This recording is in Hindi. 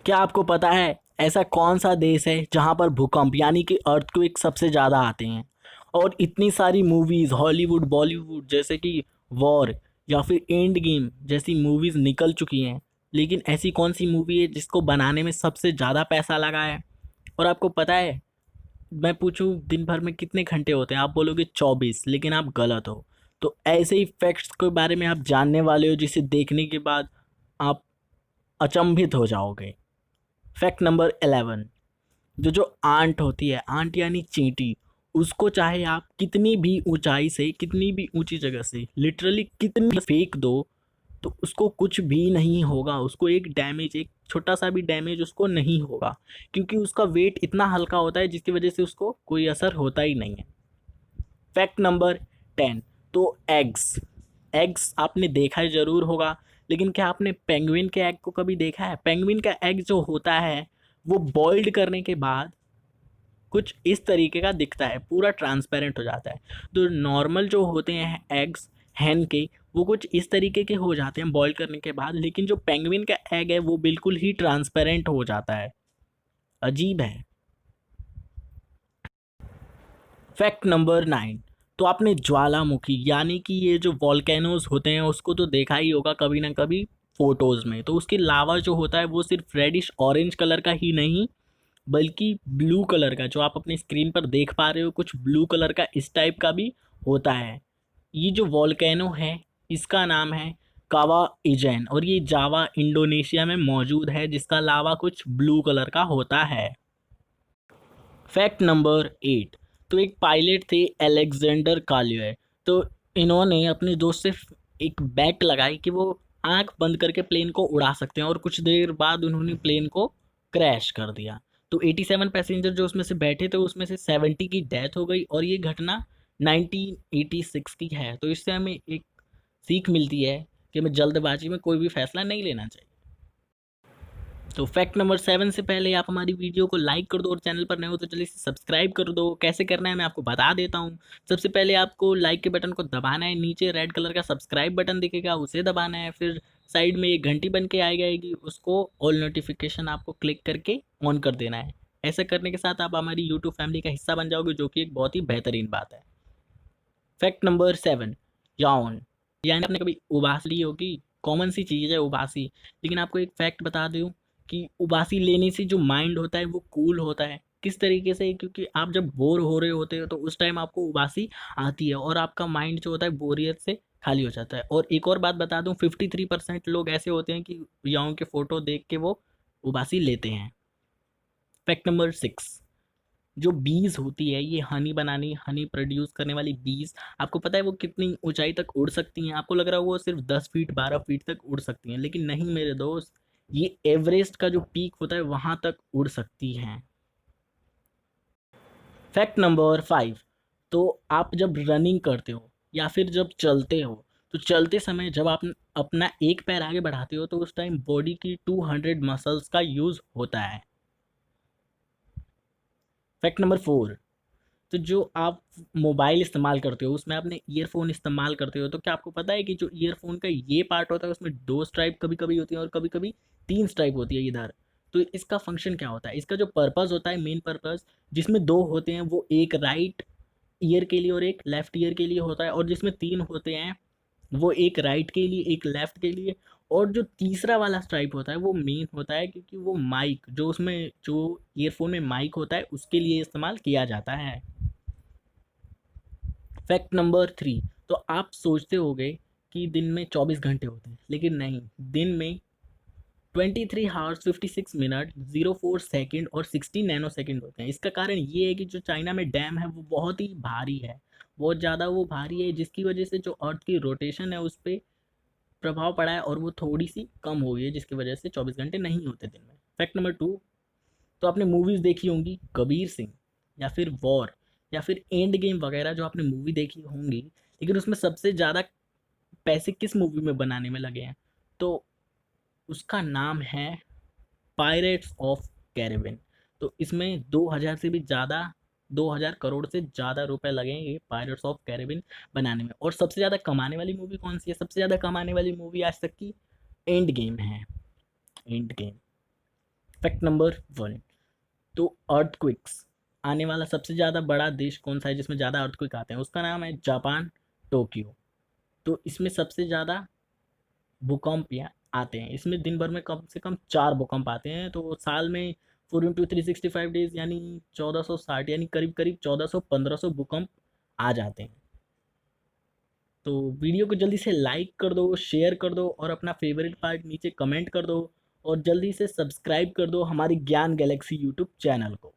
क्या आपको पता है ऐसा कौन सा देश है जहां पर भूकंप यानी कि अर्थक्वेक सबसे ज़्यादा आते हैं? और इतनी सारी मूवीज़ हॉलीवुड बॉलीवुड जैसे कि वॉर या फिर एंड गेम जैसी मूवीज़ निकल चुकी हैं, लेकिन ऐसी कौन सी मूवी है जिसको बनाने में सबसे ज़्यादा पैसा लगा है? और आपको पता है, मैं पूछूं दिन भर में कितने घंटे होते हैं, आप बोलोगे 24, लेकिन आप गलत हो। तो ऐसे ही फैक्ट्स के बारे में आप जानने वाले हो जिसे देखने के बाद आप अचंभित हो जाओगे। Fact number 11। जो आंट होती है, आंट यानी चींटी, उसको चाहे आप कितनी भी ऊंचाई से कितनी भी ऊंची जगह से लिटरली कितनी भी फेंक दो तो उसको कुछ भी नहीं होगा। उसको एक डैमेज, एक छोटा सा भी डैमेज उसको नहीं होगा, क्योंकि उसका वेट इतना हल्का होता है जिसकी वजह से उसको कोई असर होता ही नहीं है। Fact number 10। तो एग्स, एग्स आपने देखा है ज़रूर होगा, लेकिन क्या आपने पेंगुइन के एग को कभी देखा है? पेंगुइन का एग जो होता है वो बॉइल्ड करने के बाद कुछ इस तरीके का दिखता है, पूरा ट्रांसपेरेंट हो जाता है। तो नॉर्मल जो होते हैं एग्स हैन के, वो कुछ इस तरीके के हो जाते हैं बॉईल करने के बाद, लेकिन जो पेंगुइन का एग है वो बिल्कुल ही ट्रांसपेरेंट हो जाता है। अजीब है। Fact number 9। तो आपने ज्वालामुखी यानी कि ये जो वॉल्केनोज होते हैं उसको तो देखा ही होगा कभी ना कभी फोटोज़ में। तो उसके लावा जो होता है वो सिर्फ रेडिश ऑरेंज कलर का ही नहीं, बल्कि ब्लू कलर का, जो आप अपनी स्क्रीन पर देख पा रहे हो कुछ ब्लू कलर का इस टाइप का भी होता है। ये जो वॉल्केनो है इसका नाम है कावा इजैन, और ये जावा इंडोनेशिया में मौजूद है, जिसका लावा कुछ ब्लू कलर का होता है। Fact number 8। तो एक पायलट थे अलेक्जेंडर काल्योय। तो इन्होंने अपने दोस्त से एक बेट लगाई कि वो आंख बंद करके प्लेन को उड़ा सकते हैं, और कुछ देर बाद उन्होंने प्लेन को क्रैश कर दिया। तो 87 पैसेंजर जो उसमें से बैठे थे उसमें से 70 की डेथ हो गई, और ये घटना 1986 की है। तो इससे हमें एक सीख मिलती है कि हमें जल्दबाजी में कोई भी फैसला नहीं लेना चाहिए। तो फैक्ट नंबर 7 से पहले आप हमारी वीडियो को लाइक कर दो, और चैनल पर नए हो तो जल्दी से सब्सक्राइब कर दो। कैसे करना है मैं आपको बता देता हूँ। सबसे पहले आपको लाइक के बटन को दबाना है, नीचे रेड कलर का सब्सक्राइब बटन दिखेगा उसे दबाना है, फिर साइड में एक घंटी बन के आएगी, उसको ऑल नोटिफिकेशन आपको क्लिक करके ऑन कर देना है। ऐसा करने के साथ आप हमारी यूट्यूब फैमिली का हिस्सा बन जाओगे, जो कि एक बहुत ही बेहतरीन बात है। Fact number 7। याउन यानी आपने कभी उबासी ली होगी, कॉमन सी चीज़ है उबासी, लेकिन आपको एक फैक्ट बता दूं कि उबासी लेने से जो माइंड होता है वो कूल होता है। किस तरीके से? क्योंकि आप जब बोर हो रहे होते हो तो उस टाइम आपको उबासी आती है, और आपका माइंड जो होता है बोरियत से खाली हो जाता है। और एक और बात बता दूं, 53% लोग ऐसे होते हैं कि याओं के फ़ोटो देख के वो उबासी लेते हैं। Fact number 6। जो बीज होती है, ये हनी बनाने, हनी प्रोड्यूस करने वाली बीज, आपको पता है वो कितनी ऊंचाई तक उड़ सकती हैं? आपको लग रहा है वो सिर्फ 10 फीट 12 फीट तक उड़ सकती हैं, लेकिन नहीं मेरे दोस्त, ये एवरेस्ट का जो पीक होता है वहां तक उड़ सकती हैं। Fact number 5। तो आप जब रनिंग करते हो या फिर जब चलते हो, तो चलते समय जब आप अपना एक पैर आगे बढ़ाते हो तो उस टाइम बॉडी की 200 मसल्स का यूज होता है। Fact number 4। तो जो आप मोबाइल इस्तेमाल करते हो उसमें आपने ईयरफोन इस्तेमाल करते हो, तो क्या आपको पता है कि जो ईयरफोन का ये पार्ट होता है उसमें 2 स्ट्राइप कभी कभी होती है और कभी कभी 3 स्ट्राइप होती है इधर। तो इसका फंक्शन क्या होता है? इसका जो पर्पज़ होता है, मेन पर्पज़, जिसमें दो होते हैं वो एक राइट ईयर के लिए और एक लेफ्ट ईयर के लिए होता है, और जिसमें तीन होते हैं वो एक राइट के लिए एक लेफ्ट के लिए। और जो तीसरा वाला स्ट्राइप होता है वो मेन होता है, क्योंकि वो माइक जो उसमें जो ईयरफोन में माइक होता है उसके लिए इस्तेमाल किया जाता है। Fact number 3। तो आप सोचते होंगे कि दिन में 24 घंटे होते हैं, लेकिन नहीं, दिन में 23 आवर्स 56 मिनट 04 सेकेंड और 16 नैनो सेकेंड होते हैं। इसका कारण ये है कि जो चाइना में डैम है वो बहुत ही भारी है, बहुत ज़्यादा वो भारी है, जिसकी वजह से जो अर्थ की रोटेशन है उस पर प्रभाव पड़ा है और वो थोड़ी सी कम हो गई है, जिसकी वजह से 24 घंटे नहीं होते दिन में। Fact number 2। तो आपने मूवीज़ देखी होंगी कबीर सिंह या फिर वॉर या फिर एंड गेम वगैरह, जो आपने मूवी देखी होंगी, लेकिन उसमें सबसे ज़्यादा पैसे किस मूवी में बनाने में लगे हैं? तो उसका नाम है पायरेट्स ऑफ कैरिबियन। तो इसमें 2000 से भी ज़्यादा, 2000 करोड़ से ज़्यादा रुपए लगे हैं ये पायरेट्स ऑफ कैरिबियन बनाने में। और सबसे ज़्यादा कमाने वाली मूवी कौन सी है? सबसे ज़्यादा कमाने वाली मूवी आज तक की एंड गेम है। End game. फैक्ट नंबर 1, तो अर्थक्वेक्स आने वाला सबसे ज़्यादा बड़ा देश कौन सा है जिसमें ज़्यादा अर्थक्वेक आते हैं? उसका नाम है जापान, टोक्यो। तो इसमें सबसे ज़्यादा भूकंप यहाँ आते हैं। इसमें दिन भर में कम से कम 4 भूकंप आते हैं। तो साल में 4 इंटू 365 डेज यानी 1460, यानी करीब करीब 1400-1500 भूकंप आ जाते हैं। तो वीडियो को जल्दी से लाइक कर दो, शेयर कर दो और अपना फेवरेट पार्ट नीचे कमेंट कर दो, और जल्दी से सब्सक्राइब कर दो हमारी ज्ञान गैलेक्सी यूट्यूब चैनल को।